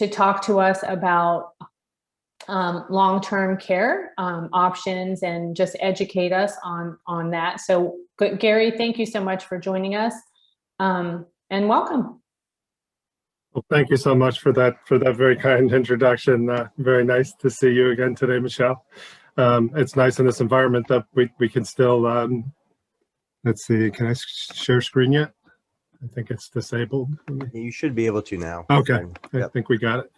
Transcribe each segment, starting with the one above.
to talk to us about long-term care options and just educate us on that. So Gary, thank you so much for joining us, and welcome. Well, thank you so much for that very kind introduction. Very nice to see you again today, Michelle. It's nice in this environment that we can still, let's see, can I share screen yet? I think it's disabled. You should be able to now. Okay, I think we got it.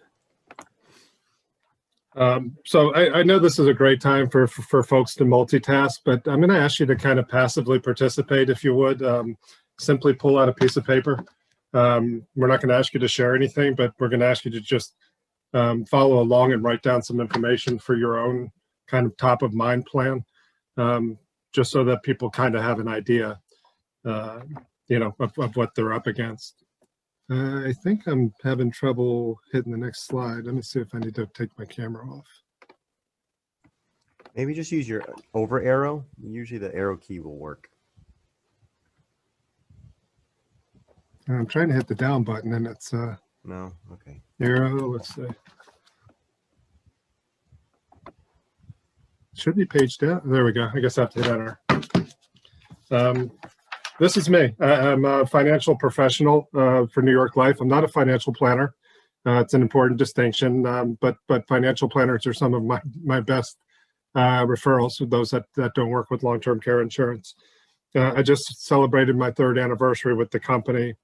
So I know this is a great time for folks to multitask, but I'm going to ask you to kind of passively participate, if you would. Simply pull out a piece of paper. We're not going to ask you to share anything, but we're going to ask you to just follow along and write down some information for your own kind of top of mind plan, just so that people kind of have an idea, you know, of what they're up against. I think I'm having trouble hitting the next slide. Let me see if I need to take my camera off. Maybe just use your over arrow. Usually the arrow key will work. I'm trying to hit the down button and it's no. Okay. Arrow, let's see. Should be page down. There we go. I guess I have to hit enter. This is me. I'm a financial professional for New York Life. I'm not a financial planner. It's an important distinction, but financial planners are some of my best referrals for those that don't work with long-term care insurance. I just celebrated my 3rd anniversary with the company.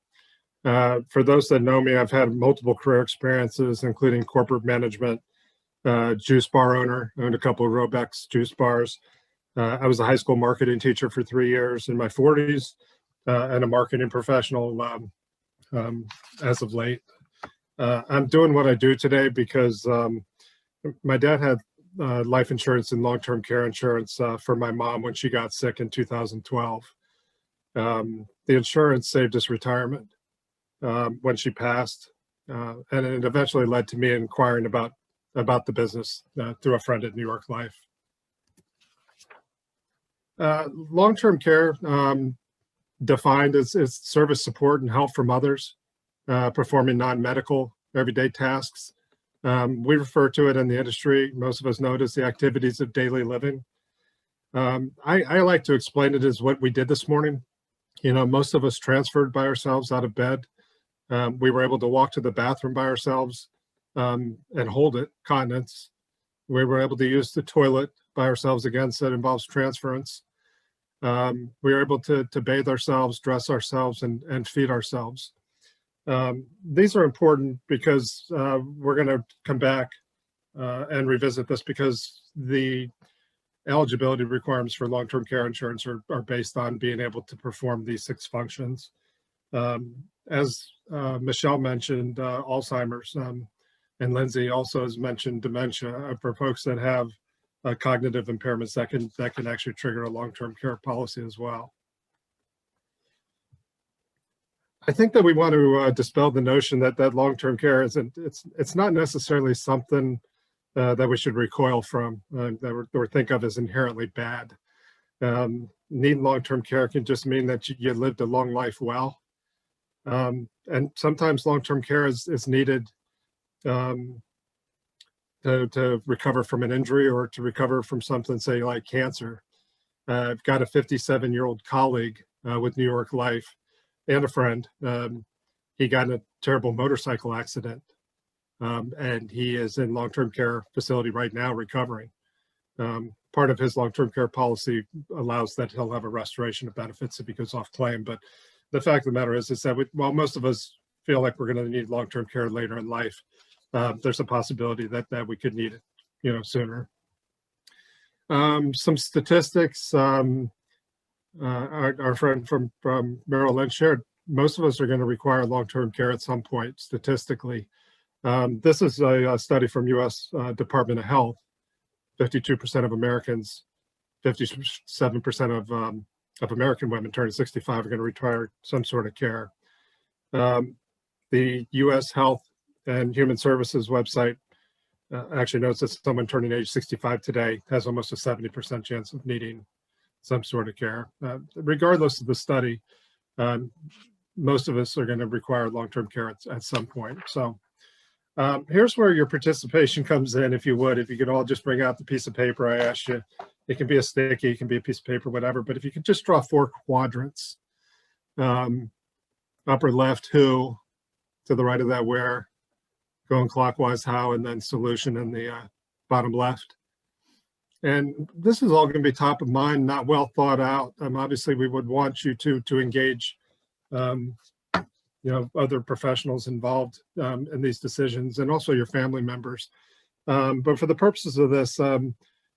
For those that know me, I've had multiple career experiences, including corporate management, juice bar owner, owned a couple of Robex juice bars. I was a high school marketing teacher for 3 years in my 40s, and a marketing professional as of late. I'm doing what I do today because my dad had life insurance and long-term care insurance for my mom when she got sick in 2012. The insurance saved us retirement when she passed, and it eventually led to me inquiring about the business through a friend at New York Life. Long-term care, defined as service, support, and help from others, performing non-medical everyday tasks. We refer to it in the industry, most of us know it as the activities of daily living. I like to explain it as what we did this morning. You know, most of us transferred by ourselves out of bed. We were able to walk to the bathroom by ourselves and hold it, continence. We were able to use the toilet by ourselves again, so that involves transference. We were able to bathe ourselves, dress ourselves, and feed ourselves. These are important because we're going to come back and revisit this, because the eligibility requirements for long-term care insurance are based on being able to perform these 6 functions. As Michelle mentioned, Alzheimer's, and Lindsay also has mentioned dementia, for folks that have cognitive impairments that can actually trigger a long-term care policy as well. I think that we want to dispel the notion that long-term care it's not necessarily something that we should recoil from, or think of as inherently bad. Needing long-term care can just mean that you lived a long life well. And sometimes long-term care is needed to recover from an injury or to recover from something, say, like cancer. I've got a 57-year-old colleague with New York Life and a friend. He got in a terrible motorcycle accident, and he is in long-term care facility right now recovering. Part of his long-term care policy allows that he'll have a restoration of benefits if he goes off claim. But the fact of the matter is that while most of us feel like we're going to need long-term care later in life, there's a possibility that we could need it, sooner. Some statistics our friend from Merrill Lynch shared. Most of us are going to require long-term care at some point, statistically. This is a study from U.S. Department of Health. 52% of Americans, 57% of American women turning 65 are going to require some sort of care. The U.S. Health and Human Services website actually notes that someone turning age 65 today has almost a 70% chance of needing some sort of care. Regardless of the study, most of us are going to require long-term care at some point. So Here's where your participation comes in, if you would. If you could all just bring out the piece of paper I asked you. It can be a sticky, it can be a piece of paper, whatever. But if you could just draw 4 quadrants. Upper left, who, to the right of that, where, going clockwise, how, and then solution in the bottom left. And this is all going to be top of mind, not well thought out. Obviously, we would want you to engage, other professionals involved in these decisions, and also your family members. But for the purposes of this,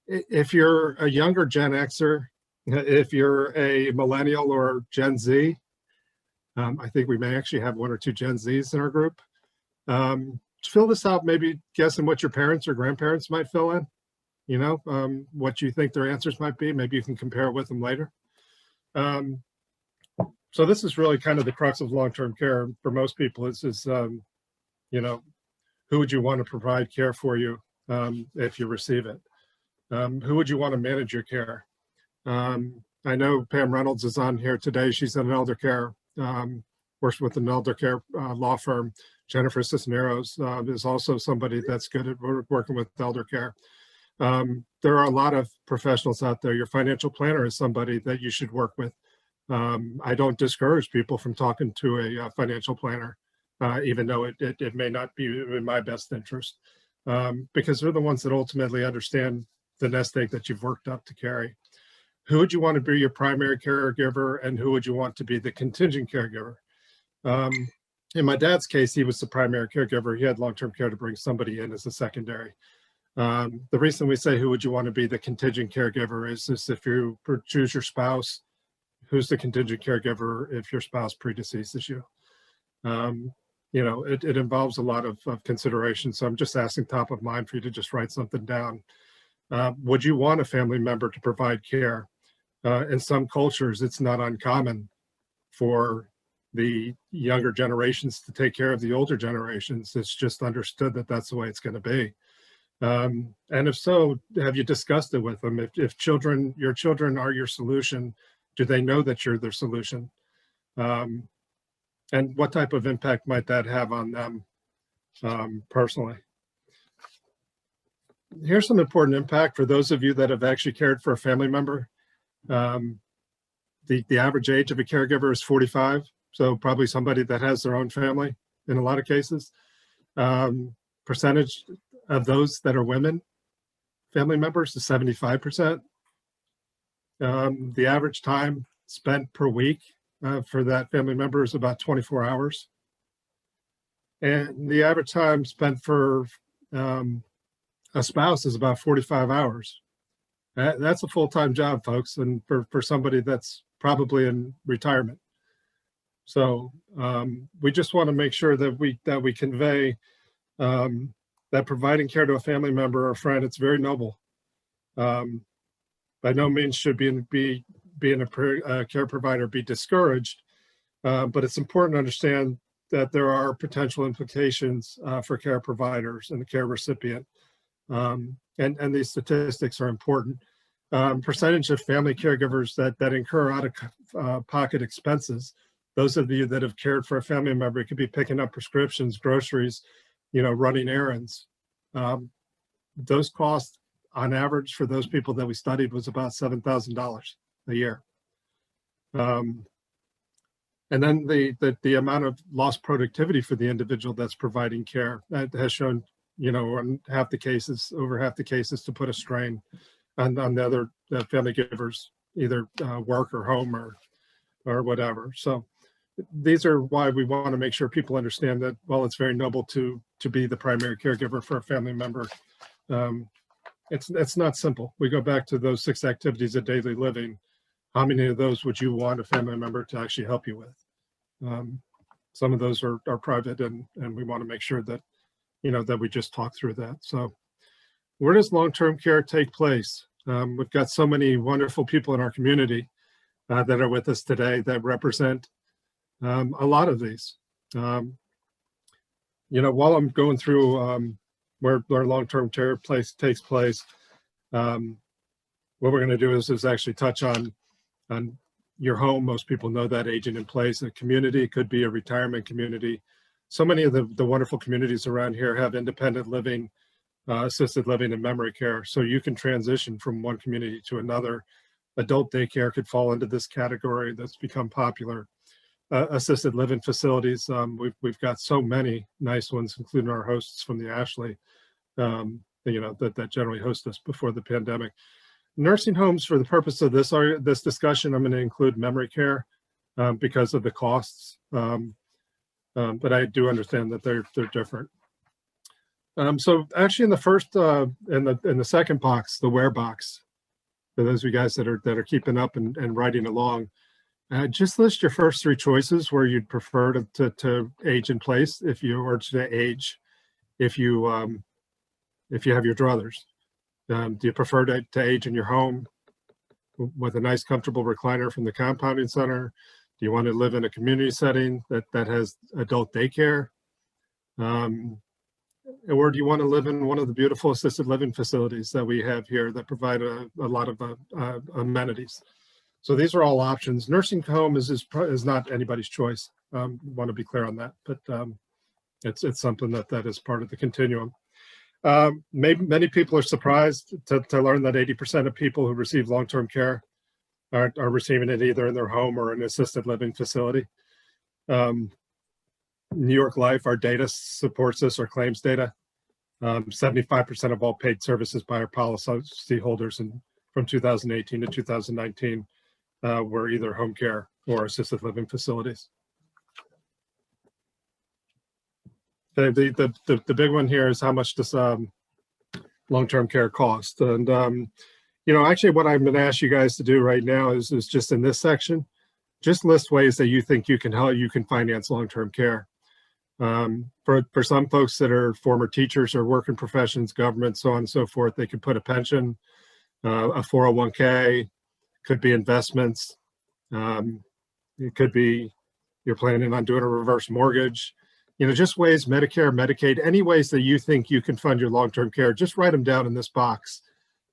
if you're a younger Gen Xer, if you're a millennial or Gen Z, I think we may actually have 1 or 2 Gen Zs in our group. Fill this out, maybe guessing what your parents or grandparents might fill in, what you think their answers might be. Maybe you can compare it with them later. So this is really kind of the crux of long-term care for most people. Who would you want to provide care for you if you receive it? Who would you want to manage your care? I know Pam Reynolds is on here today. She's in elder care, works with an elder care law firm. Jennifer Cisneros is also somebody that's good at working with elder care. There are a lot of professionals out there. Your financial planner is somebody that you should work with. I don't discourage people from talking to a financial planner, even though it may not be in my best interest, because they're the ones that ultimately understand the nest egg that you've worked up to carry. Who would you want to be your primary caregiver, and who would you want to be the contingent caregiver? In my dad's case, he was the primary caregiver. He had long-term care to bring somebody in as a secondary. The reason we say who would you want to be the contingent caregiver is if you choose your spouse, who's the contingent caregiver if your spouse predeceases you? It involves a lot of consideration. So I'm just asking top of mind for you to just write something down. Would you want a family member to provide care? In some cultures, it's not uncommon for the younger generations to take care of the older generations. It's just understood that that's the way it's going to be. And if so, have you discussed it with them? If your children are your solution, do they know that you're their solution? And what type of impact might that have on them personally? Here's some important impact for those of you that have actually cared for a family member. The average age of a caregiver is 45, so probably somebody that has their own family in a lot of cases. Percentage of those that are women family members is 75%. The average time spent per week for that family member is about 24 hours. And the average time spent for a spouse is about 45 hours. That's a full-time job, folks, and for somebody that's probably in retirement. So we just want to make sure that we convey that providing care to a family member or a friend, it's very noble. By no means should being a care provider be discouraged, but it's important to understand that there are potential implications for care providers and the care recipient. And these statistics are important. Percentage of family caregivers that incur out-of-pocket expenses. Those of you that have cared for a family member, it could be picking up prescriptions, groceries, running errands. Those costs, on average, for those people that we studied, was about $7,000 a year. And then the amount of lost productivity for the individual that's providing care, that has shown, on over half the cases, to put a strain on the other family givers, either work or home or whatever. So these are why we want to make sure people understand that while it's very noble to be the primary caregiver for a family member, it's not simple. We go back to those 6 activities of daily living. How many of those would you want a family member to actually help you with? Some of those are private, and we want to make sure that that we just talk through that. So where does long-term care take place? We've got so many wonderful people in our community that are with us today that represent a lot of these. While I'm going through where long-term care takes place, what we're going to do is actually touch on your home. Most people know that, aging in place. A community could be a retirement community. so many of the wonderful communities around here have independent living, assisted living, and memory care. So you can transition from one community to another. Adult daycare could fall into this category that's become popular. Assisted living facilities, we've got so many nice ones, including our hosts from the Ashley, that generally host us before the pandemic. Nursing homes, for the purpose of this discussion, I'm going to include memory care because of the costs, but I do understand that they're different. So actually, in the first, in the second box, the where box, for those of you guys that are keeping up and writing along, just list your first three choices where you'd prefer to age in place if you were to age, if you have your druthers. Do you prefer to age in your home with a nice, comfortable recliner from the compounding center? Do you want to live in a community setting that has adult daycare? Or do you want to live in one of the beautiful assisted living facilities that we have here that provide a lot of amenities? So these are all options. Nursing home is not anybody's choice. Want to be clear on that, but it's something that is part of the continuum. Maybe many people are surprised to learn that 80% of people who receive long-term care are receiving it either in their home or an assisted living facility. New York Life, our data supports this, our claims data. 75% of all paid services by our policy holders from 2018 to 2019 were either home care or assisted living facilities. The big one here is how much does long-term care cost? And actually, what I'm going to ask you guys to do right now is just in this section, just list ways that you think you can finance long-term care. For some folks that are former teachers or working professions, government, so on and so forth, they could put a pension, a 401k, could be investments. It could be you're planning on doing a reverse mortgage. Just ways, Medicare, Medicaid, any ways that you think you can fund your long-term care, just write them down in this box,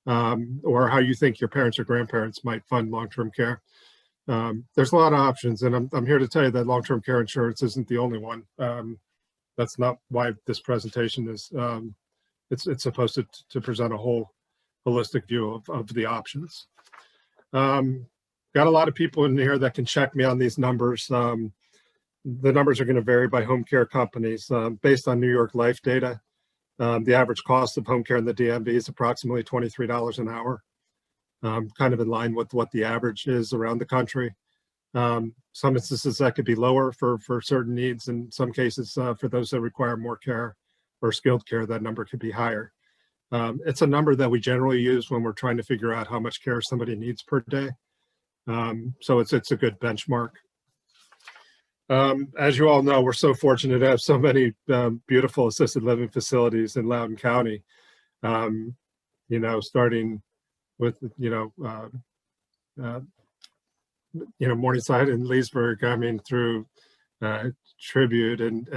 or how you think your parents or grandparents might fund long-term care. There's a lot of options, and I'm here to tell you that long-term care insurance isn't the only one. That's not why this presentation is, it's supposed to present a whole holistic view of the options. Got a lot of people in here that can check me on these numbers. The numbers are going to vary by home care companies. Based on New York Life data, the average cost of home care in the DMV is approximately $23 an hour, kind of in line with what the average is around the country. Some instances that could be lower for certain needs. In some cases, for those that require more care or skilled care, that number could be higher. It's a number that we generally use when we're trying to figure out how much care somebody needs per day. So it's a good benchmark. As you all know, we're so fortunate to have so many beautiful assisted living facilities in Loudoun County, starting with, Morningside and Leesburg, through Tribute and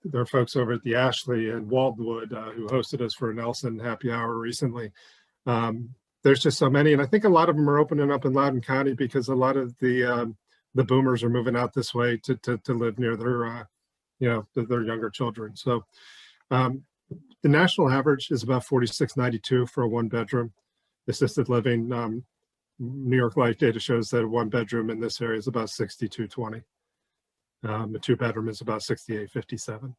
there are folks over at the Ashley and Waldwood who hosted us for an LSIN happy hour recently. There's just so many, and I think a lot of them are opening up in Loudoun County because a lot of the boomers are moving out this way to live near their their younger children. So the national average is about $46.92 for a one-bedroom assisted living. New York Life data shows that a one-bedroom in this area is about $62.20. A two-bedroom is about $68.57.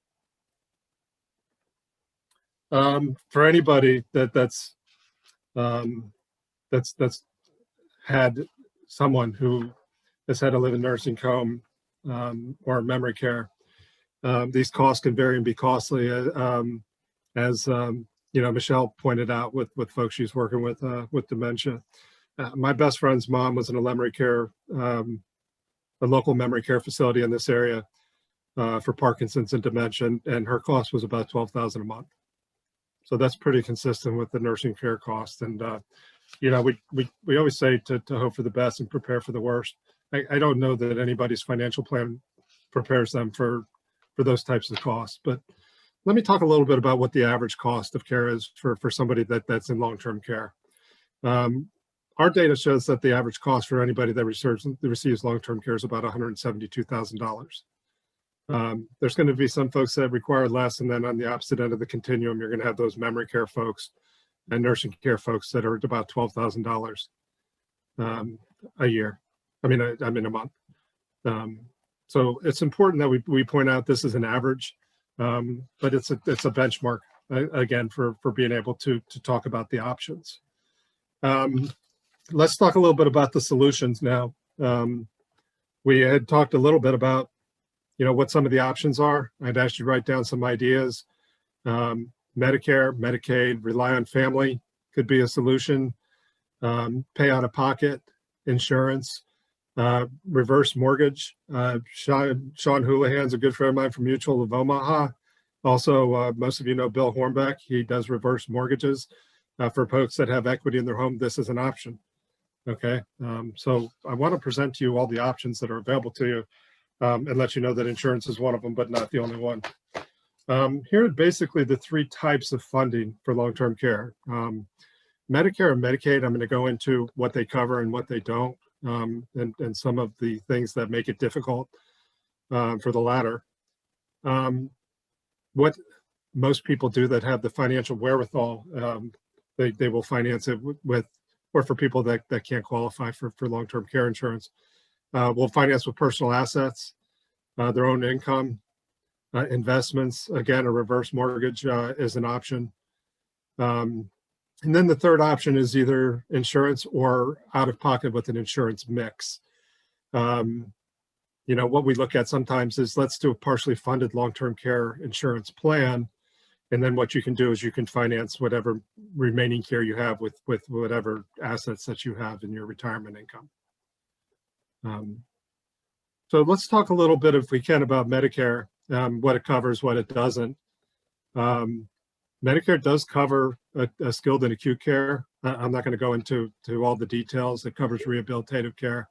For anybody that's had someone who has had to live in nursing home or memory care, these costs can vary and be costly, as Michelle pointed out with folks she's working with dementia. My best friend's mom was in a memory care, a local memory care facility in this area for Parkinson's and dementia, and her cost was about $12,000 a month. So that's pretty consistent with the nursing care cost. And we always say to hope for the best and prepare for the worst. I don't know that anybody's financial plan prepares them for those types of costs. But let me talk a little bit about what the average cost of care is for somebody that's in long-term care. our data shows that the average cost for anybody that receives long-term care is about $172,000. There's going to be some folks that require less, and then on the opposite end of the continuum, you're going to have those memory care folks and nursing care folks that are at about $12,000 a year. I mean a month. So it's important that we point out this is an average, but it's a benchmark again for being able to talk about the options. Let's talk a little bit about the solutions now. We had talked a little bit about what some of the options are. I'd asked you to write down some ideas. Medicare, Medicaid, rely on family could be a solution. Pay out of pocket, insurance, reverse mortgage. Sean Houlihan's a good friend of mine from Mutual of Omaha. Also, most of you know Bill Hornbeck. He does reverse mortgages for folks that have equity in their home. This is an option. Okay, so I want to present to you all the options that are available to you and let you know that insurance is one of them, but not the only one. Here are basically the three types of funding for long-term care. Medicare and Medicaid, I'm going to go into what they cover and what they don't, and some of the things that make it difficult for the latter. What most people do that have the financial wherewithal, they will finance it with, or for people that can't qualify for long-term care insurance, will finance with personal assets, their own income, investments. Again, a reverse mortgage is an option. And then the third option is either insurance or out of pocket with an insurance mix. What we look at sometimes is let's do a partially funded long-term care insurance plan. And then what you can do is you can finance whatever remaining care you have with whatever assets that you have in your retirement income. So let's talk a little bit, if we can, about Medicare, what it covers, what it doesn't. Medicare does cover a skilled and acute care. I'm not going to go into all the details. It covers rehabilitative care,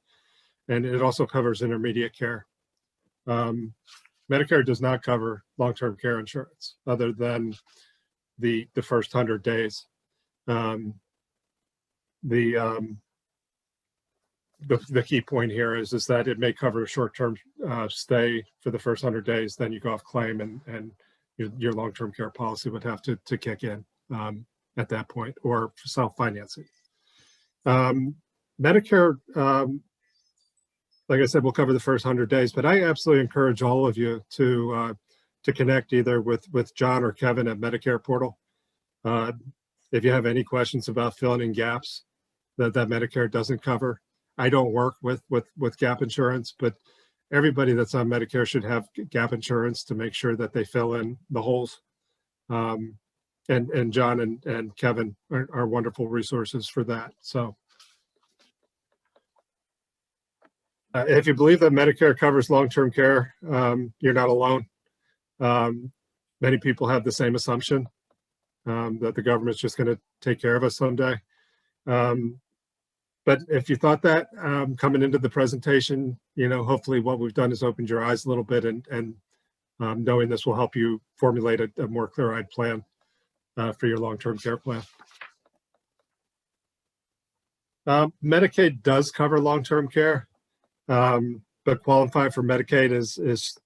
and it also covers intermediate care. Medicare does not cover long-term care insurance other than the first 100 days. The key point here is that it may cover a short-term stay for the first 100 days, then you go off claim and your long-term care policy would have to kick in at that point, or self-financing. Medicare, like I said, will cover the first 100 days, but I absolutely encourage all of you to connect either with John or Kevin at Medicare Portal. If you have any questions about filling in gaps that Medicare doesn't cover. I don't work with gap insurance, but everybody that's on Medicare should have gap insurance to make sure that they fill in the holes. And John and Kevin are wonderful resources for that. So if you believe that Medicare covers long-term care, you're not alone. Many people have the same assumption that the government's just going to take care of us someday. But if you thought that coming into the presentation, hopefully what we've done is opened your eyes a little bit, and knowing this will help you formulate a more clear-eyed plan for your long-term care plan. Medicaid does cover long-term care, but qualifying for Medicaid is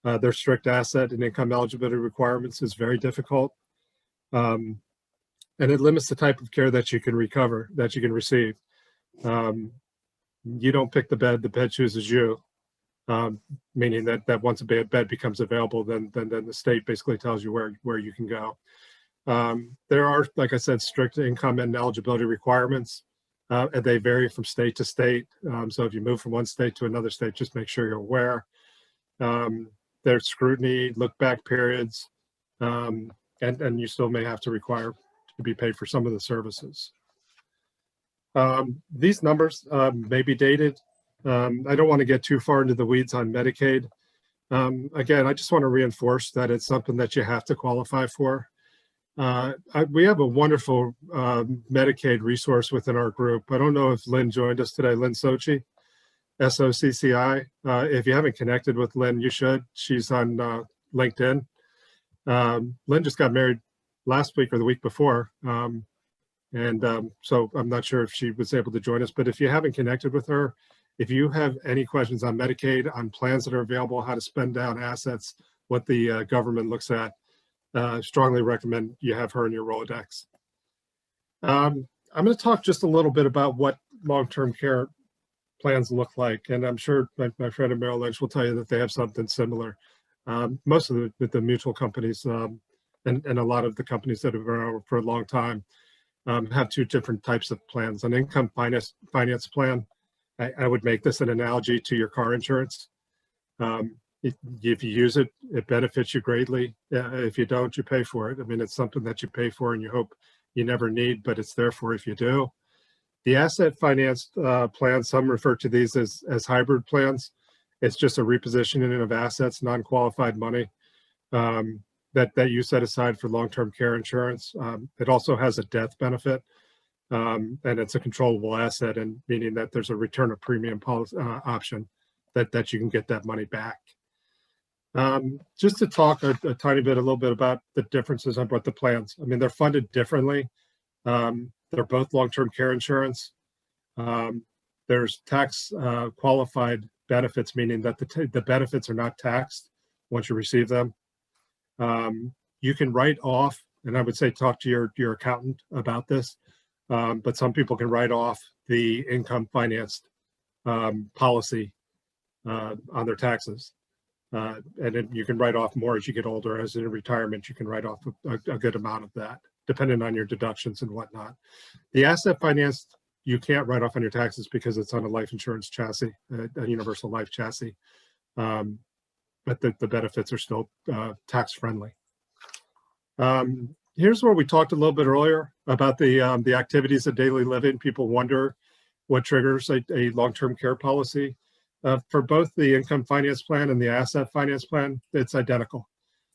their strict asset and income eligibility requirements is very difficult. And it limits the type of care that you can receive. You don't pick the bed chooses you, meaning that once a bed becomes available, then the state basically tells you where you can go. There are, like I said, strict income and eligibility requirements, and they vary from state to state. So if you move from one state to another state, just make sure you're aware. There's scrutiny, look back periods, and you still may have to require to be paid for some of the services. These numbers may be dated. I don't want to get too far into the weeds on Medicaid. Again, I just want to reinforce that it's something that you have to qualify for. We have a wonderful Medicaid resource within our group. I don't know if Lynn joined us today, Lynn Sochi, SOCCI. If you haven't connected with Lynn, you should. She's on LinkedIn. Lynn just got married last week or the week before. And so I'm not sure if she was able to join us, but if you haven't connected with her, if you have any questions on Medicaid, on plans that are available, how to spend down assets, what the government looks at, strongly recommend you have her in your Rolodex. I'm going to talk just a little bit about what long-term care plans look like. And I'm sure my friend in Merrill Lynch will tell you that they have something similar. Most of the mutual companies and a lot of the companies that have been around for a long time have two different types of plans. An income finance plan, I would make this an analogy to your car insurance. If you use it, it benefits you greatly. If you don't, you pay for it. I mean, it's something that you pay for and you hope you never need, but it's there for if you do. The asset financed plans, some refer to these as hybrid plans. It's just a repositioning of assets, non-qualified money that you set aside for long-term care insurance. It also has a death benefit, and it's a controllable asset, and meaning that there's a return of premium policy option that you can get that money back. Just to talk a little bit about the differences on what the plans. I mean, they're funded differently. They're both long-term care insurance. There's tax qualified benefits, meaning that the benefits are not taxed once you receive them. You can write off, and I would say talk to your accountant about this, but some people can write off the income financed policy on their taxes. And then you can write off more as you get older. As in retirement, you can write off a good amount of that, depending on your deductions and whatnot. The asset financed, you can't write off on your taxes because it's on a life insurance chassis, a universal life chassis. But the benefits are still tax friendly. Here's where we talked a little bit earlier about the activities of daily living. People wonder what triggers a long-term care policy. For both the income finance plan and the asset finance plan, it's identical.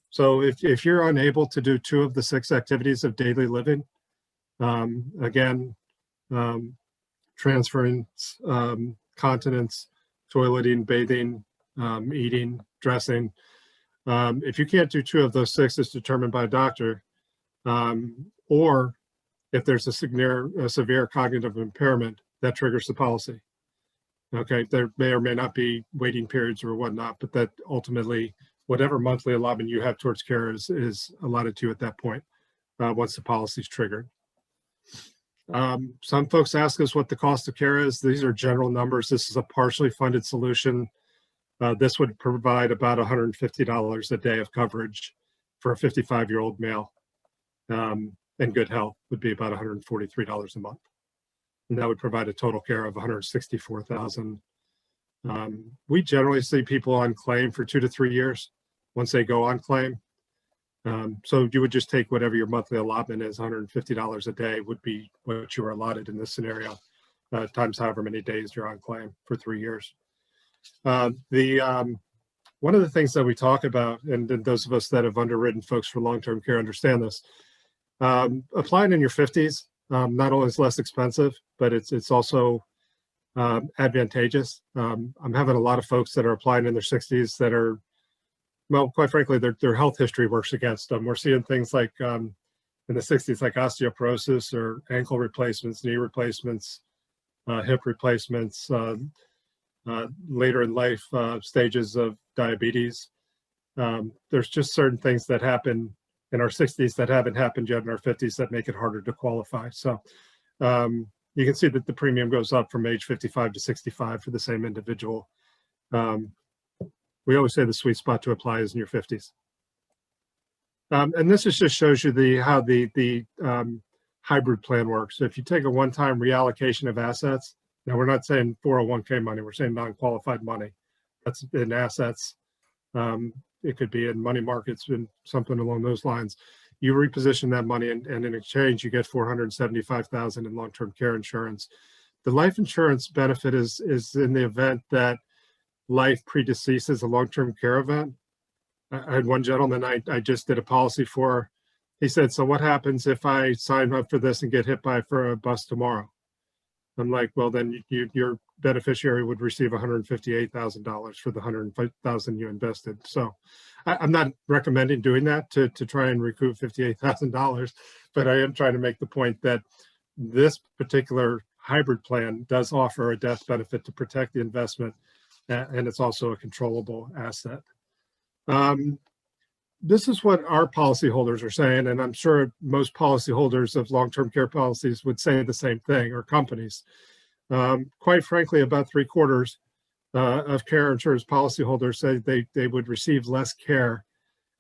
So if you're unable to do 2 of the 6 activities of daily living, again, transference, continence, toileting, bathing, eating, dressing. If you can't do 2 of those 6, it's determined by a doctor, or if there's a severe cognitive impairment, that triggers the policy. Okay, there may or may not be waiting periods or whatnot, but that ultimately, whatever monthly allotment you have towards care is allotted to you at that point, once the policy is triggered. Some folks ask us what the cost of care is. These are general numbers. This is a partially funded solution. This would provide about $150 a day of coverage for a 55-year-old male. And good health would be about $143 a month. And that would provide a total care of $164,000. We generally see people on claim for 2 to 3 years once they go on claim. So you would just take whatever your monthly allotment is, $150 a day would be what you were allotted in this scenario, times however many days you're on claim for 3 years. One of the things that we talk about, and those of us that have underwritten folks for long-term care understand this, applying in your 50s, not only is less expensive, but it's also advantageous. I'm having a lot of folks that are applying in their 60s that are, well, quite frankly, their health history works against them. We're seeing things like in the 60s, like osteoporosis or ankle replacements, knee replacements, hip replacements, later in life stages of diabetes. There's just certain things that happen in our 60s that haven't happened yet in our 50s that make it harder to qualify. So you can see that the premium goes up from age 55 to 65 for the same individual. We always say the sweet spot to apply is in your 50s. And this just shows you how the hybrid plan works. So if you take a one-time reallocation of assets, now we're not saying 401k money, we're saying non-qualified money. That's in assets. It could be in money markets and something along those lines. You reposition that money and in exchange, you get $475,000 in long-term care insurance. The life insurance benefit is in the event that life predeceases a long-term care event. I had one gentleman I just did a policy for. He said, so what happens if I sign up for this and get hit by a bus tomorrow? I'm like, well, then your beneficiary would receive $158,000 for the $105,000 you invested. So I'm not recommending doing that to try and recoup $58,000, but I am trying to make the point that this particular hybrid plan does offer a death benefit to protect the investment, and it's also a controllable asset. This is what our policyholders are saying, and I'm sure most policyholders of long-term care policies would say the same thing, or companies. Quite frankly, about 3/4 of care insurance policyholders say they would receive less care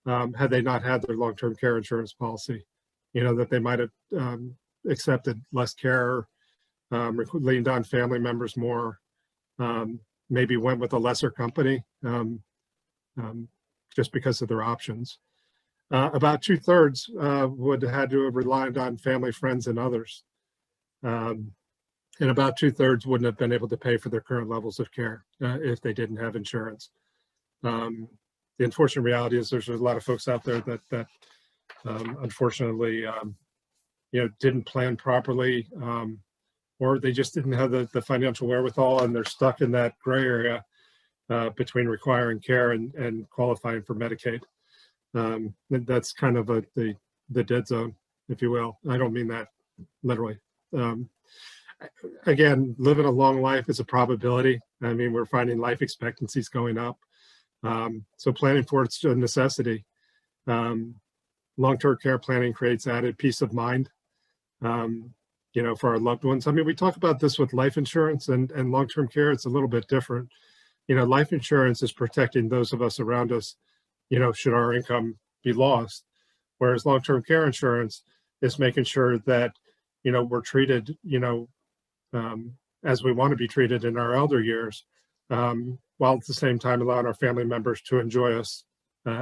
had they not had their long-term care insurance policy. That they might have accepted less care, leaned on family members more, maybe went with a lesser company just because of their options. About 2/3 would have had to have relied on family, friends, and others. And about 2/3 wouldn't have been able to pay for their current levels of care if they didn't have insurance. The unfortunate reality is there's a lot of folks out there that unfortunately, didn't plan properly, or they just didn't have the financial wherewithal, and they're stuck in that gray area between requiring care and qualifying for Medicaid. That's kind of the dead zone, if you will. I don't mean that literally. Again, living a long life is a probability. I mean, we're finding life expectancies going up. So planning for it's a necessity. Long-term care planning creates added peace of mind, for our loved ones. I mean, we talk about this with life insurance and long-term care. It's a little bit different. Life insurance is protecting those of us around us, should our income be lost. Whereas long-term care insurance is making sure that, we're treated, as we want to be treated in our elder years, while at the same time allowing our family members to enjoy us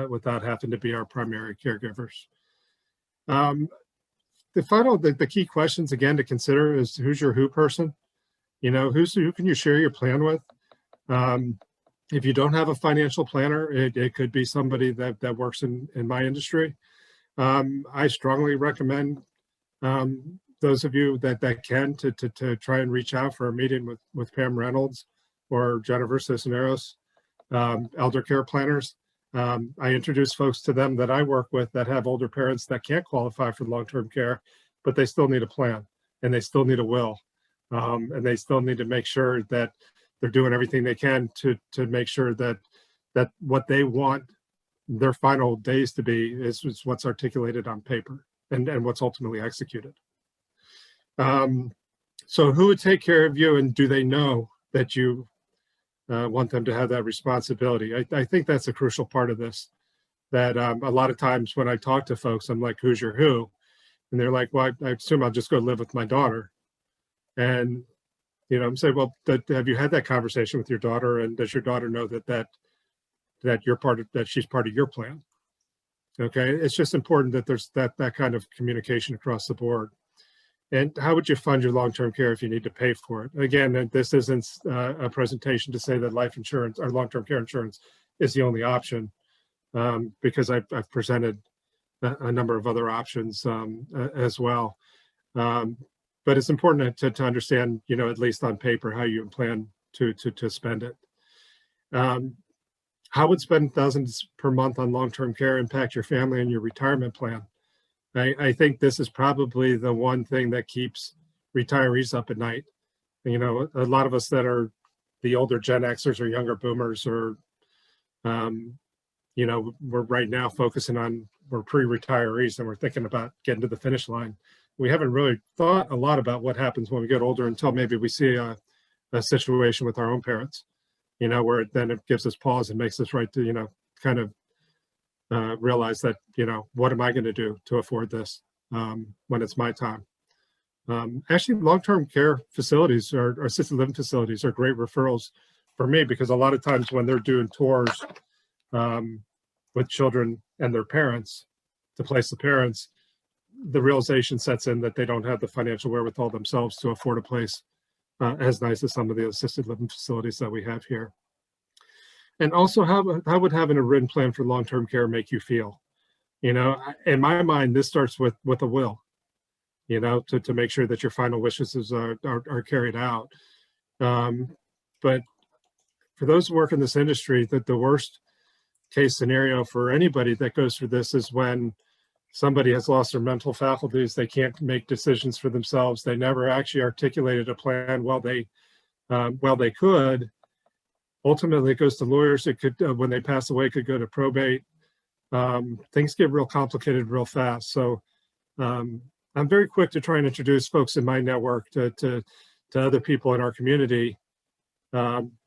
without having to be our primary caregivers. The key questions again to consider is, who's your who person? Who can you share your plan with? If you don't have a financial planner, it could be somebody that works in my industry. I strongly recommend those of you that can to try and reach out for a meeting with Pam Reynolds or Jennifer Cisneros, elder care planners. I introduce folks to them that I work with that have older parents that can't qualify for long-term care, but they still need a plan, and they still need a will, and they still need to make sure that they're doing everything they can to make sure that what they want their final days to be is what's articulated on paper and what's ultimately executed. So who would take care of you, and do they know that you want them to have that responsibility? I think that's a crucial part of this, that a lot of times when I talk to folks, I'm like, who's your who? And they're like, well, I assume I'll just go live with my daughter. And, I'm saying, well, have you had that conversation with your daughter? And does your daughter know that you're that she's part of your plan? Okay. It's just important that there's that kind of communication across the board. And how would you fund your long-term care if you need to pay for it? Again, this isn't a presentation to say that life insurance or long-term care insurance is the only option, because I've presented a number of other options as well. But it's important to understand, at least on paper, how you plan to spend it. How would spending thousands per month on long-term care impact your family and your retirement plan? I think this is probably the one thing that keeps retirees up at night. A lot of us that are the older Gen Xers or younger boomers, or, we're right now focusing on, we're pre-retirees and we're thinking about getting to the finish line. We haven't really thought a lot about what happens when we get older until maybe we see a situation with our own parents, where it gives us pause and makes us right to, kind of realize that, what am I going to do to afford this when it's my time? Actually, long-term care facilities or assisted living facilities are great referrals for me, because a lot of times when they're doing tours with children and their parents to place the parents, the realization sets in that they don't have the financial wherewithal themselves to afford a place as nice as some of the assisted living facilities that we have here. And also, how would having a written plan for long-term care make you feel? In my mind, this starts with a will, to make sure that your final wishes are carried out. But for those who work in this industry, that the worst case scenario for anybody that goes through this is when somebody has lost their mental faculties, they can't make decisions for themselves, they never actually articulated a plan well they could. Ultimately, it goes to lawyers. It could, when they pass away, could go to probate. Things get real complicated real fast. So I'm very quick to try and introduce folks in my network to other people in our community,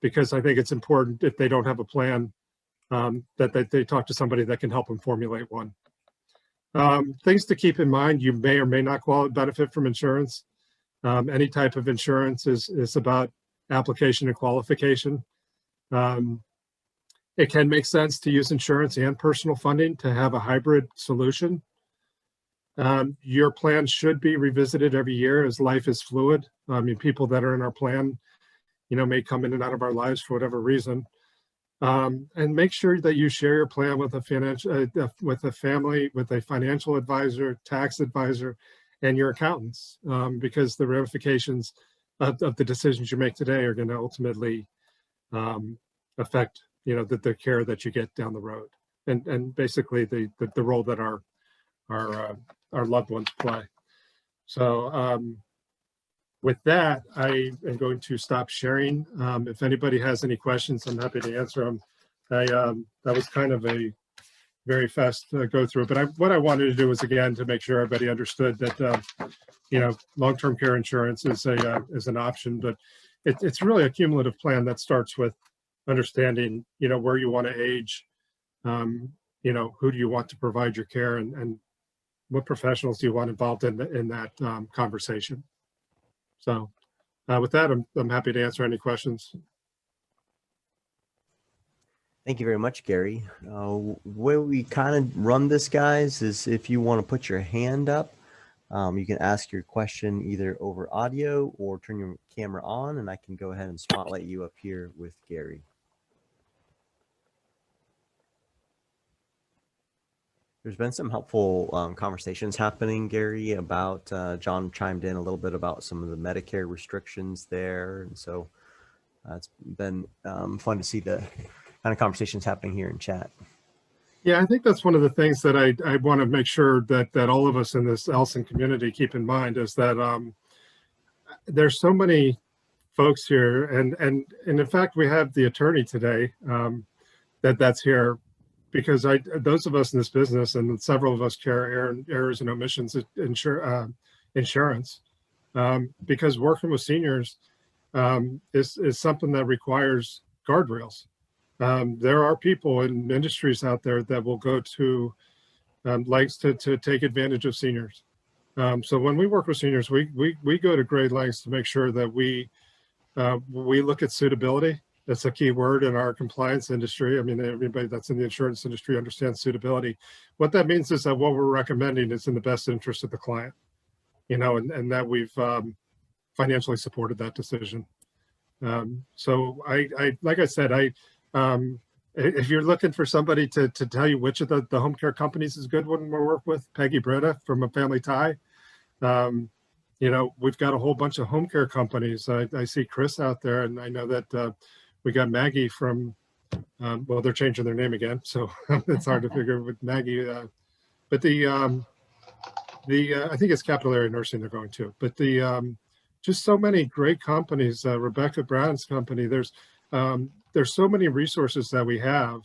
because I think it's important if they don't have a plan, that they talk to somebody that can help them formulate one. Things to keep in mind: you may or may not benefit from insurance. Any type of insurance is about application and qualification. It can make sense to use insurance and personal funding to have a hybrid solution. Your plan should be revisited every year as life is fluid. I mean, people that are in our plan, may come in and out of our lives for whatever reason. And make sure that you share your plan with a family, with a financial advisor, tax advisor, and your accountants, because the ramifications of the decisions you make today are going to ultimately affect the care that you get down the road, and basically the role that our loved ones play. So with that, I am going to stop sharing. If anybody has any questions, I'm happy to answer them. That was kind of a very fast go through, but what I wanted to do was, again, to make sure everybody understood that long-term care insurance is an option, but it's really a cumulative plan that starts with understanding where you want to age, who do you want to provide your care, and what professionals do you want involved in that conversation. So with that, I'm happy to answer any questions. Thank you very much, Gary. Where we kind of run this, guys, is if you want to put your hand up, you can ask your question either over audio or turn your camera on, and I can go ahead and spotlight you up here with Gary. There's been some helpful conversations happening, Gary, about John chimed in a little bit about some of the Medicare restrictions there. And so it's been fun to see the kind of conversations happening here in chat. Yeah, I think that's one of the things that I want to make sure that all of us in this LSIN community keep in mind, is that there's so many folks here, and in fact, we have the attorney today that's here, because those of us in this business, and several of us carry errors and omissions insurance, because working with seniors is something that requires guardrails. There are people in industries out there that will go to lengths to take advantage of seniors. So when we work with seniors, we go to great lengths to make sure that we look at suitability. That's a key word in our compliance industry. I mean, everybody that's in the insurance industry understands suitability. What that means is that what we're recommending is in the best interest of the client, and that we've financially supported that decision. So I like I said, if you're looking for somebody to tell you which of the home care companies is a good one to work with, Peggy Britta from A Family Tie. We've got a whole bunch of home care companies. I see Chris out there, and I know that we got Maggie from, well, they're changing their name again, so it's hard to figure with Maggie. But I think it's Capital Area Nursing they're going to. But just so many great companies. Rebecca Brown's company. There's so many resources that we have.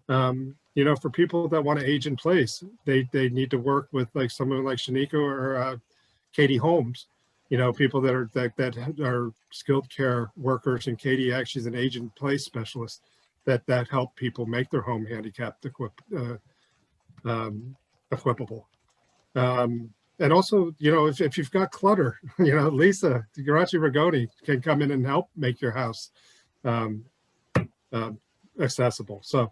For people that want to age in place, they need to work with like someone like Shanika or Katie Holmes. People that are skilled care workers, and Katie actually is an age in place specialist that help people make their home handicapped equipable. And also, if you've got clutter, Lisa Garachi Rigoni can come in and help make your house accessible. So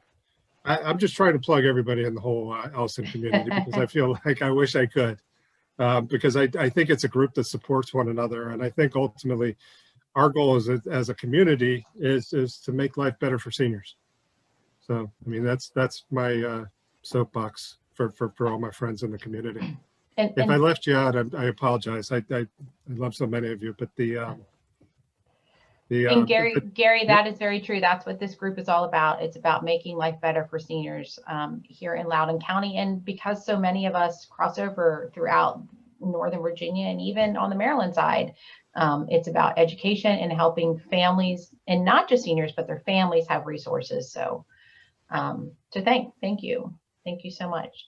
I'm just trying to plug everybody in the whole LSIN community, because I feel like I wish I could. Because I think it's a group that supports one another. And I think ultimately our goal as a community is to make life better for seniors. So, I mean, that's my soapbox for all my friends in the community. If I left you out, I apologize. I love so many of you, but And Gary, that is very true. That's what this group is all about. It's about making life better for seniors here in Loudoun County. And because so many of us cross over throughout Northern Virginia and even on the Maryland side, it's about education and helping families, and not just seniors, but their families have resources. So, thank you. Thank you so much.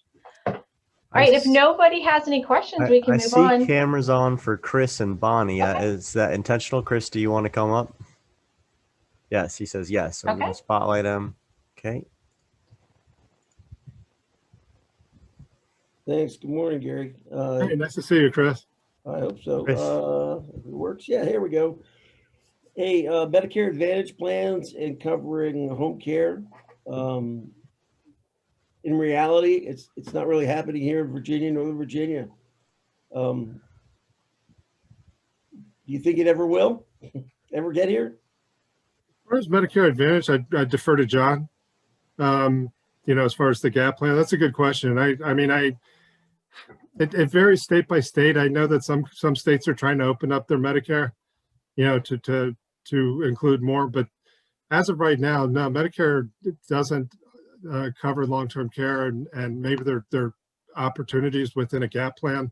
All right, if nobody has any questions, we can move on. I see cameras on for Chris and Bonnie. Okay. Is that intentional? Chris, do you want to come up? Yes, he says yes. So I'm going to spotlight him. Okay. Thanks. Good morning, Gary. Hey, nice to see you, Chris. I hope so. Chris. If it works. Yeah, here we go. Hey, Medicare Advantage plans and covering home care. In reality, it's not really happening here in Virginia, Northern Virginia. Do you think it ever will? Ever get here? As far as Medicare Advantage, I defer to John. As far as the gap plan, that's a good question. It varies state by state. I know that some states are trying to open up their Medicare, to include more. But as of right now, no, Medicare doesn't cover long-term care, and maybe there are opportunities within a gap plan,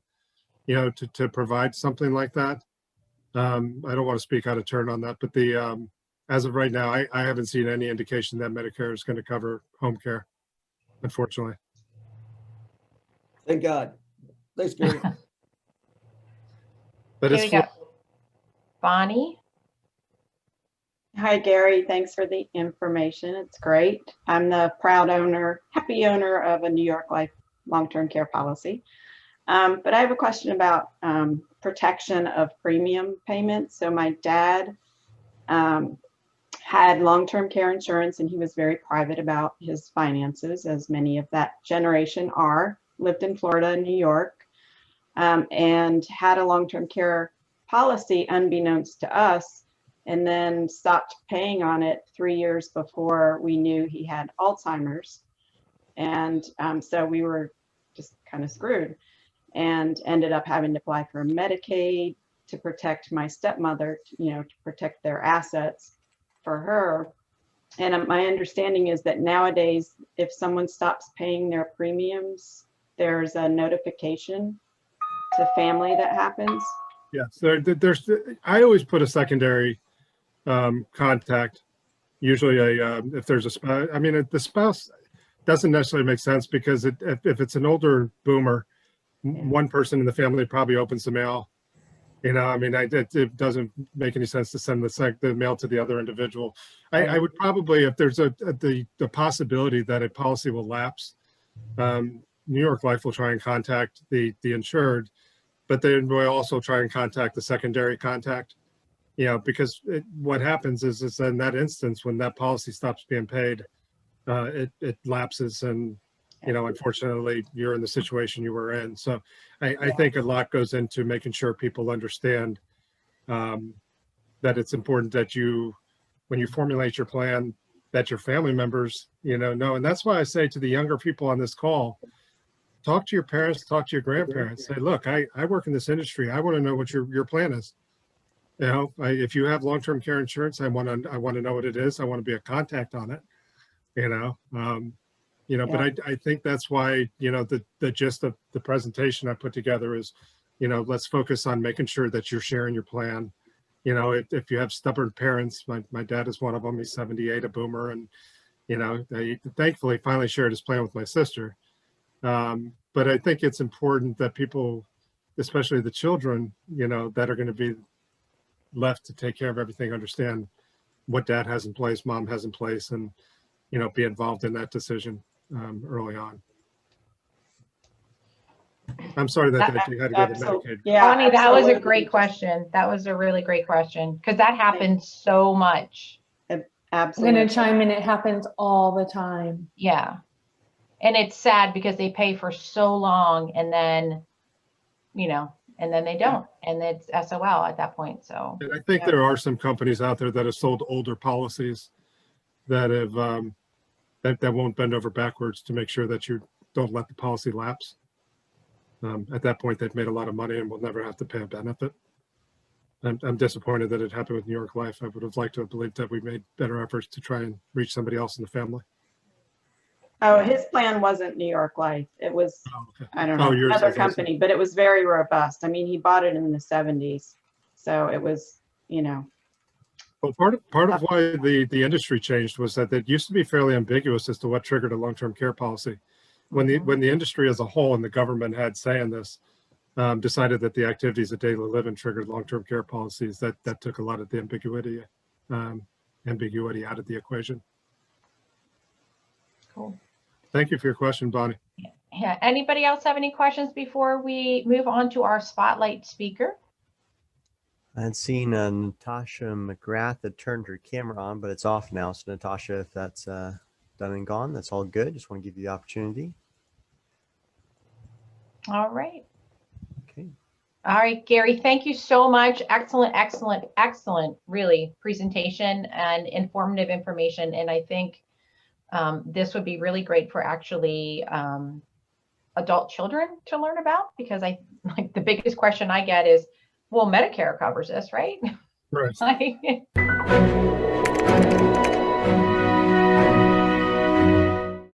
to provide something like that. I don't want to speak out of turn on that, but as of right now, I haven't seen any indication that Medicare is going to cover home care, unfortunately. Thank God. Thanks, Gary. But Okay, we got Bonnie. Hi, Gary. Thanks for the information. It's great. I'm the proud owner, happy owner of a New York Life long-term care policy. But I have a question about protection of premium payments. So my dad had long-term care insurance, and he was very private about his finances, as many of that generation are. Lived in Florida and New York, and had a long-term care policy unbeknownst to us, and then stopped paying on it 3 years before we knew he had Alzheimer's. And so we were just kind of screwed, and ended up having to apply for Medicaid to protect my stepmother, to protect their assets for her. And my understanding is that nowadays, if someone stops paying their premiums, there's a notification to family that happens. Yes, there's. I always put a secondary contact. Usually, if there's a spouse. The spouse doesn't necessarily make sense, because if it's an older boomer, one person in the family probably opens the mail. It doesn't make any sense to send the mail to the other individual. I would probably, if there's the possibility that a policy will lapse, New York Life will try and contact the insured, but they will also try and contact the secondary contact, because what happens is in that instance, when that policy stops being paid, it lapses, and unfortunately, you're in the situation you were in. So I think a lot goes into making sure people understand that it's important that when you formulate your plan, that your family members, know. And that's why I say to the younger people on this call, talk to your parents, talk to your grandparents. Say, look, I work in this industry. I want to know what your plan is. If you have long-term care insurance, I want to know what it is. I want to be a contact on it. But I think that's why, the gist of the presentation I put together is, let's focus on making sure that you're sharing your plan. If you have stubborn parents, my dad is one of them. He's 78, a boomer, and he thankfully finally shared his plan with my sister. But I think it's important that people, especially the children, that are going to be left to take care of everything, understand what dad has in place, mom has in place, and be involved in that decision early on. I'm sorry that you had to go to Medicaid. Yeah, Bonnie, that was a great question. That was a really great question, because that happens so much. Absolutely. I'm going to chime in. It happens all the time. Yeah. And it's sad because they pay for so long, and then, and then they don't, and it's SOL at that point. So And I think there are some companies out there that have sold older policies that have that won't bend over backwards to make sure that you don't let the policy lapse. At that point, they've made a lot of money and will never have to pay a benefit. I'm disappointed that it happened with New York Life. I would have liked to have believed that we made better efforts to try and reach somebody else in the family. Oh, his plan wasn't New York Life. It was, Oh, okay. I don't Oh, know, yours another is LSIN. company, but it was very robust. I mean, he bought it in the 70s. So it was, you know, Well, part of why the industry changed was that it used to be fairly ambiguous as to what triggered a long-term care policy. When the industry as a whole and the government had say in this, decided that the activities of daily living triggered long-term care policies, that took a lot of the ambiguity out of the equation. Cool. Thank you for your question, Bonnie. Yeah. Anybody else have any questions before we move on to our spotlight speaker? I had seen Natasha McGrath had turned her camera on, but it's off now. So Natasha, if that's done and gone, that's all good. Just want to give you the opportunity. All right. Okay. All right, Gary, thank you so much. Excellent, excellent, excellent, really, presentation and informative information. And I think this would be really great for actually adult children to learn about, because I like the biggest question I get is, well, Medicare covers this, right? Right. Like,